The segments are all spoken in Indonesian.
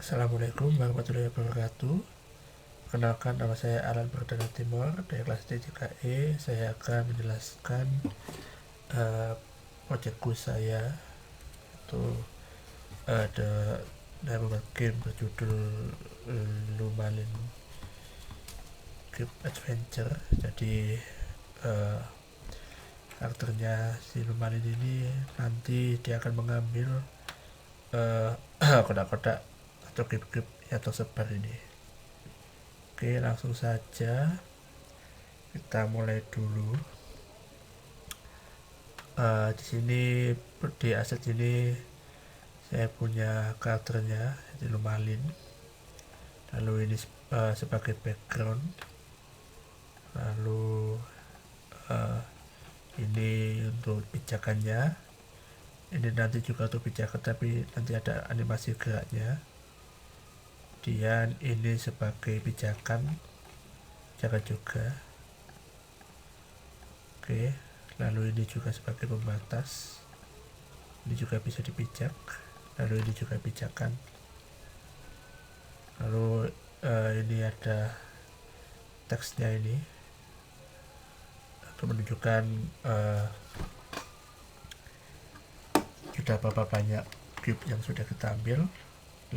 Assalamualaikum warahmatullahi wabarakatuh. Perkenalkan, nama saya Alan Perdana Timur dari kelas D3E. Saya akan menjelaskan proyekku saya. Itu ada membuat game berjudul Lumalin Cube Adventure. Jadi karakternya si Lumalin ini nanti dia akan mengambil kotak-kotak atau grip-grip yang tersebar ini. Oke, langsung saja kita mulai dulu. Di sini di aset ini saya punya karakternya di Lumalin. Lalu ini sebagai background. Lalu ini untuk pijakannya. Ini nanti juga untuk pijakan, tapi nanti ada animasi geraknya. Kemudian ini sebagai pijakan juga. Oke, lalu ini juga sebagai pembatas. Ini juga bisa dipijak. Lalu ini juga pijakan. Lalu ini ada teksnya ini untuk menunjukkan sudah berapa banyak cube yang sudah kita ambil.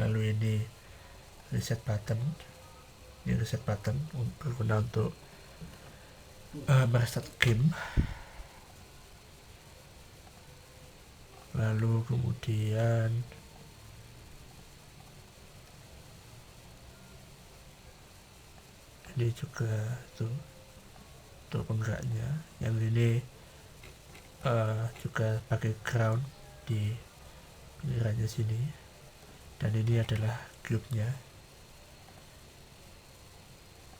Lalu ini reset button. Ini reset button berguna untuk merestart game. Lalu kemudian ini juga tuh untuk penggeraknya. Yang ini juga pakai ground di pinggirannya sini, dan ini adalah cube-nya.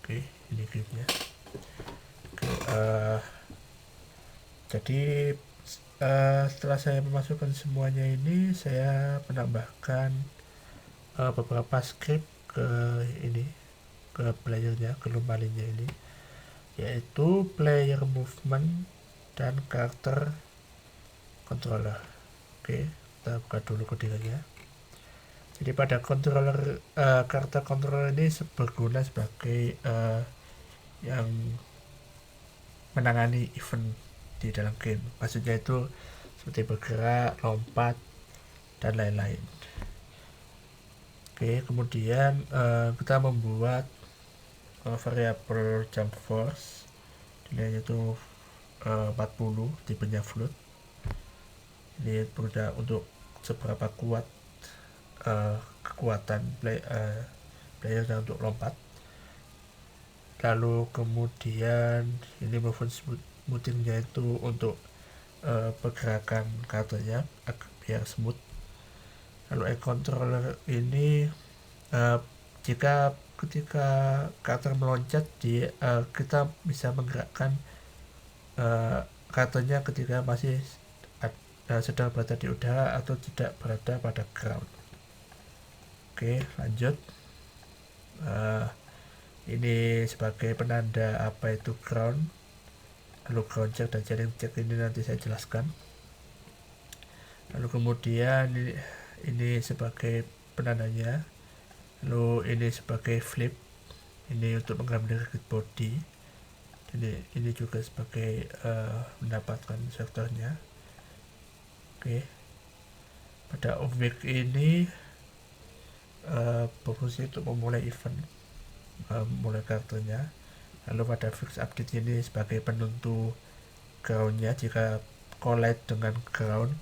Oke, ini cube-nya. Oke, jadi setelah saya memasukkan semuanya ini, saya menambahkan beberapa script ke ini, ke playernya, ke Lumalinnya ini, yaitu player movement dan karakter controller. Oke, kita buka dulu codingannya. Jadi pada controller, karakter controller ini berguna sebagai yang menangani event di dalam game. Maksudnya itu seperti bergerak, lompat, dan lain-lain. Oke, kemudian kita membuat variabel jump force, nilainya itu 40, tipenya float. Ini berguna untuk seberapa kuat kekuatan player untuk lompat. Lalu kemudian ini movement smoothingnya itu untuk pergerakan karakternya biar smooth. Lalu air controller ini ketika karakter meloncat, kita bisa menggerakkan karakternya ketika masih sedang berada di udara atau tidak berada pada ground. Oke, lanjut. Ini sebagai penanda apa itu ground. Lalu ground check dan jaring check ini nanti saya jelaskan. Lalu kemudian ini sebagai penandanya. Lalu ini sebagai flip. Ini untuk mengambil grid body. Ini juga sebagai mendapatkan sektornya. Oke. Pada objek ini berfungsi untuk memulai event, mulai karakternya. Lalu pada fix update ini sebagai penentu groundnya. Jika collide dengan ground,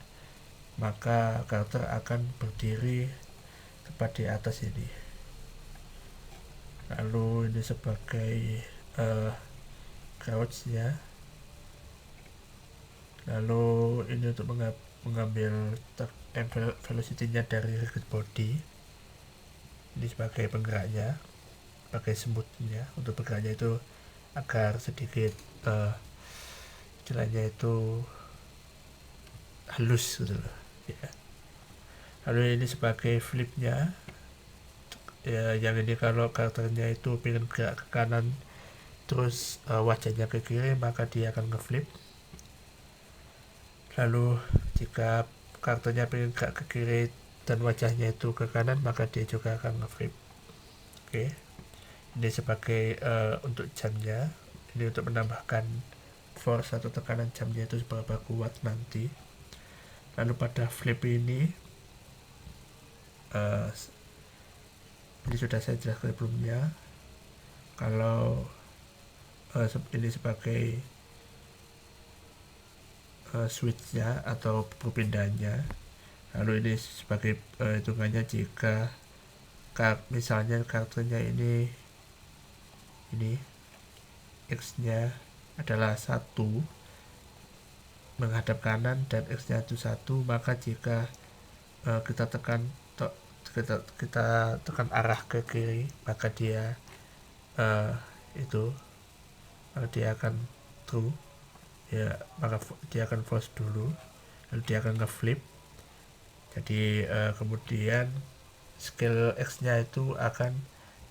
maka karakter akan berdiri tepat di atas ini. Lalu ini sebagai crouch ya. Lalu ini untuk mengambil velocity-nya dari grid body. Ini sebagai penggeraknya, pakai smooth-nya untuk bergeraknya itu agar sedikit istilahnya itu halus gitu loh ya. Lalu ini sebagai flip-nya ya, yang ini kalau karakternya itu pengen gerak ke kanan terus wajahnya ke kiri, maka dia akan ngeflip. Lalu jika karakternya pengen gerak ke kiri dan wajahnya itu ke kanan, maka dia juga akan ngeflip. Oke, ini sebagai untuk jamnya. Ini untuk menambahkan force atau tekanan jamnya itu seberapa kuat nanti. Lalu pada flip ini sudah saya jelaskan sebelumnya, kalau ini sebagai switchnya atau perpindahannya. Lalu ini sebagai hitungannya jika misalnya karakternya ini X nya adalah 1 menghadap kanan dan X nya itu 1, maka jika kita tekan arah ke kiri, maka dia dia akan true ya, maka dia akan false dulu, lalu dia akan ngeflip. Jadi kemudian scale X nya itu akan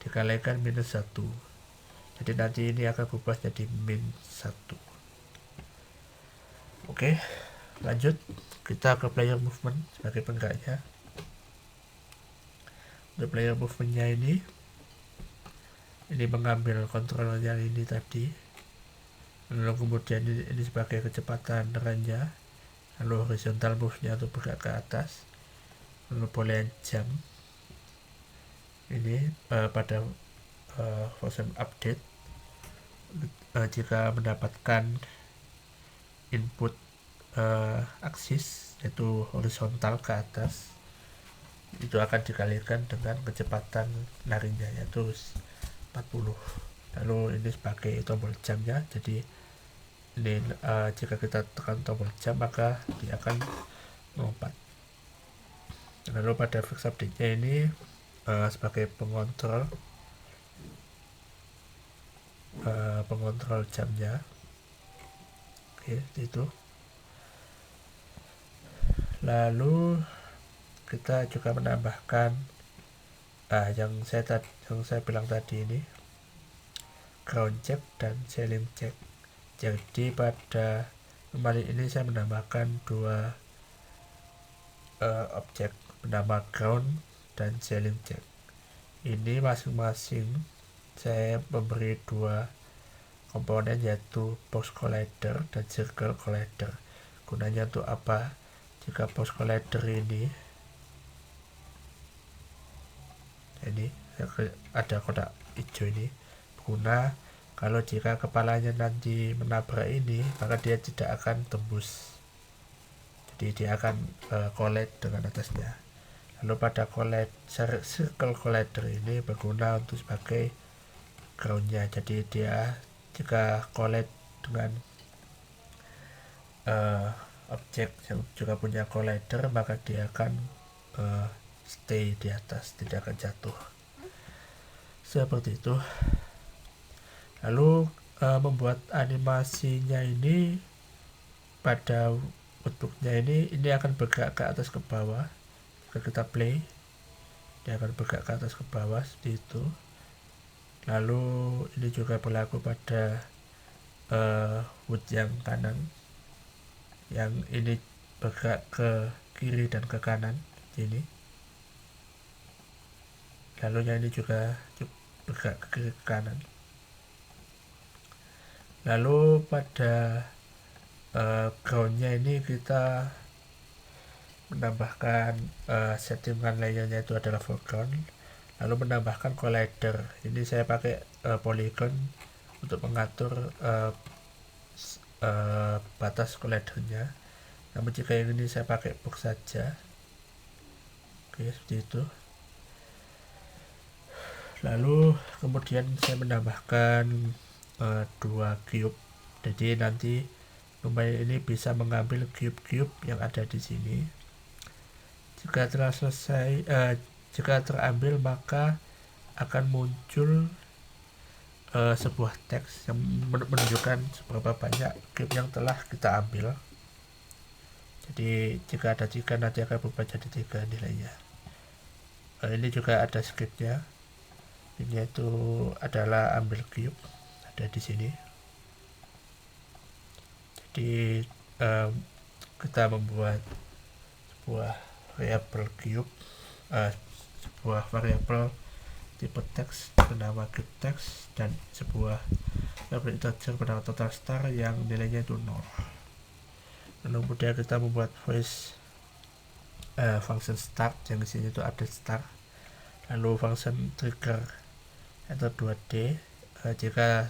dikalikan -1. Jadi nanti ini akan berubah jadi -1. Oke, lanjut kita ke player movement sebagai penggeraknya. Untuk player movementnya ini mengambil kontrolnya ini tadi, lalu kemudian ini sebagai kecepatan range, lalu horizontal move-nya untuk bergerak ke atas, lalu boolean jump ini pada version update jika mendapatkan input aksis yaitu horizontal ke atas, itu akan dikalikan dengan kecepatan larinya yaitu 40. Lalu ini sebagai tombol jamnya, jadi ini jika kita tekan tombol jam maka dia akan melompat. Lalu pada fix update nya ini sebagai pengontrol jamnya. Oke, itu. Lalu kita juga menambahkan yang saya bilang tadi ini, ground check dan ceiling check. Jadi pada kembali ini saya menambahkan dua objek bernama ground dan ceiling check. Ini masing-masing saya memberi dua komponen yaitu box collider dan circle collider. Gunanya untuk apa? Jika box collider ini ada kotak hijau ini berguna kalau jika kepalanya nanti menabrak ini, maka dia tidak akan tembus, jadi dia akan collide dengan atasnya. Lalu pada circle collider ini berguna untuk sebagai groundnya, jadi dia jika collide dengan objek yang juga punya collider, maka dia akan stay di atas, tidak akan jatuh seperti itu. Lalu membuat animasinya ini pada bentuknya ini akan bergerak ke atas ke bawah. Jika kita play, dia akan bergerak ke atas ke bawah seperti itu. Lalu ini juga berlaku pada hood yang kanan, yang ini bergerak ke kiri dan ke kanan ini. Lalu yang ini juga bergerak ke kiri ke kanan. Lalu pada groundnya ini kita menambahkan settingan layernya itu adalah foreground, lalu menambahkan collider. Ini saya pakai polygon untuk mengatur batas collidernya. Namun jika yang ini saya pakai box saja. Oke, seperti itu. Lalu kemudian saya menambahkan dua cube, jadi nanti lumayan ini bisa mengambil cube-cube yang ada di sini. Jika telah selesai, jika terambil, maka akan muncul sebuah teks yang menunjukkan seberapa banyak cube yang telah kita ambil. Jadi jika ada 3, nanti akan berubah jadi 3 nilainya. Ini juga ada scriptnya. Ini itu adalah ambil cube, ada di sini. Jadi kita membuat sebuah variabel cube, sebuah variabel tipe teks bernama cube text, dan sebuah variabel integer bernama total star yang nilainya itu 0. Lalu kemudian kita membuat function start yang isinya itu update start, lalu function trigger enter 2D jika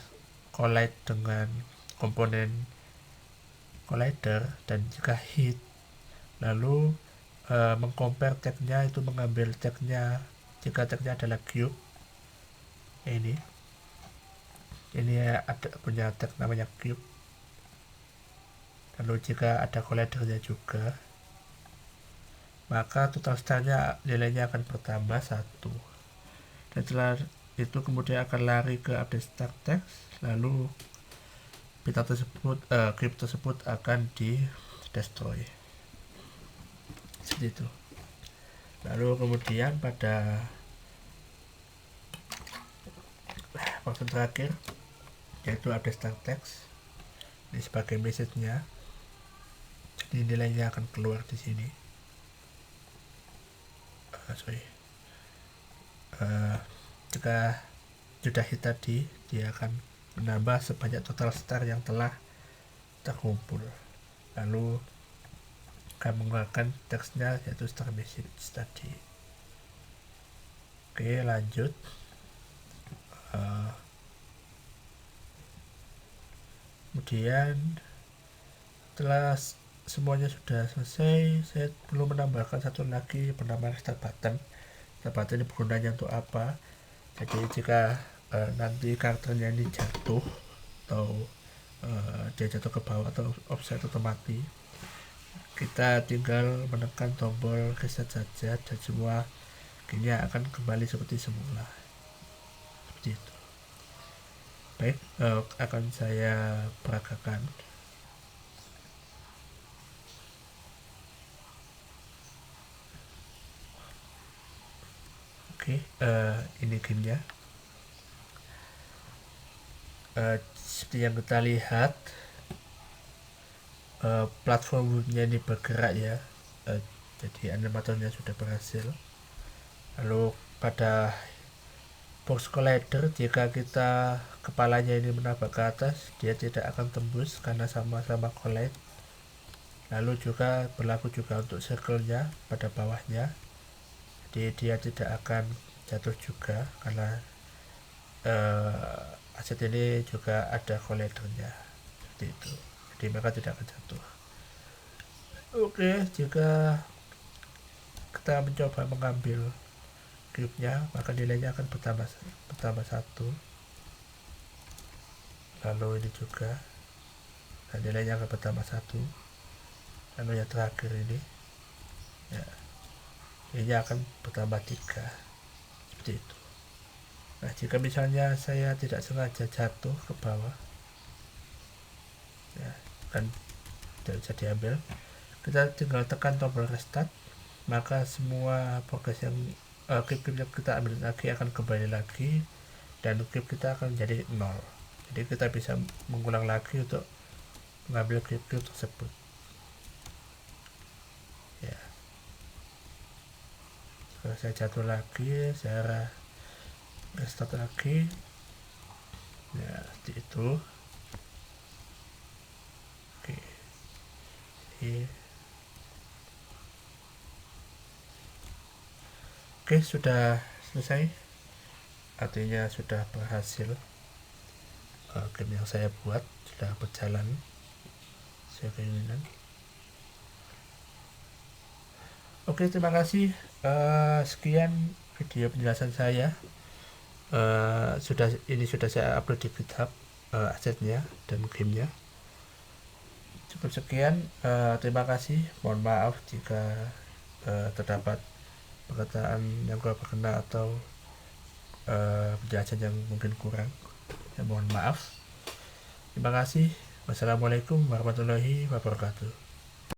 collide dengan komponen collider, dan jika hit lalu mengcompare tagnya itu mengambil tagnya jika tagnya adalah cube. Ini ada punya tag namanya cube, lalu jika ada collidernya juga maka total starnya nilainya akan bertambah 1, dan setelah itu kemudian akan lari ke update start text, lalu beta tersebut cube tersebut akan di destroy seperti itu. Lalu kemudian pada function terakhir yaitu update start text, ini sebagai message-nya, jadi nilainya akan keluar di sini. Jika sudah hit tadi, dia akan menambah sebanyak total star yang telah terkumpul, lalu akan mengeluarkan teksnya yaitu star message tadi. Oke, lanjut. Kemudian setelah semuanya sudah selesai, saya perlu menambahkan satu lagi bernama restart button. Restart button ini gunanya untuk apa? Jadi jika nanti karakternya ini jatuh atau dia jatuh ke bawah atau offset atau mati, kita tinggal menekan tombol reset saja dan semua gamenya akan kembali seperti semula, seperti itu. Baik, akan saya peragakan. Oke, ini gamenya. Seperti yang kita lihat, platformnya ini bergerak ya, jadi animatornya sudah berhasil. Lalu pada box collider, jika kita kepalanya ini menabrak ke atas, dia tidak akan tembus karena sama-sama collide. Lalu juga berlaku juga untuk circle-nya pada bawahnya, jadi dia tidak akan jatuh juga karena aset ini juga ada collidernya, seperti itu. Jadi mereka tidak akan jatuh. Oke, jika kita mencoba mengambil cube-nya, maka nilainya akan bertambah 1. Lalu ini juga, dan nilainya akan bertambah 1. Lalu yang terakhir ini, ya, ini akan bertambah 3, seperti itu. Nah, jika misalnya saya tidak sengaja jatuh ke bawah, ya, kan tidak bisa diambil, kita tinggal tekan tombol restart, maka semua progres yang cube yang kita ambil lagi akan kembali lagi, dan cube kita akan menjadi 0. Jadi kita bisa mengulang lagi untuk mengambil cube tersebut. Ya, kalau saya jatuh lagi, saya restart lagi, ya, seperti itu. Oke, oke, sudah selesai, artinya sudah berhasil. Game yang saya buat sudah berjalan sesuai keinginan. Oke, terima kasih. Sekian video penjelasan saya. Sudah saya upload di GitHub asetnya dan gamenya. Cukup sekian. Terima kasih. Mohon maaf jika terdapat perkataan yang kurang berkenan atau penjelasan yang mungkin kurang. Ya, mohon maaf. Terima kasih. Wassalamualaikum warahmatullahi wabarakatuh.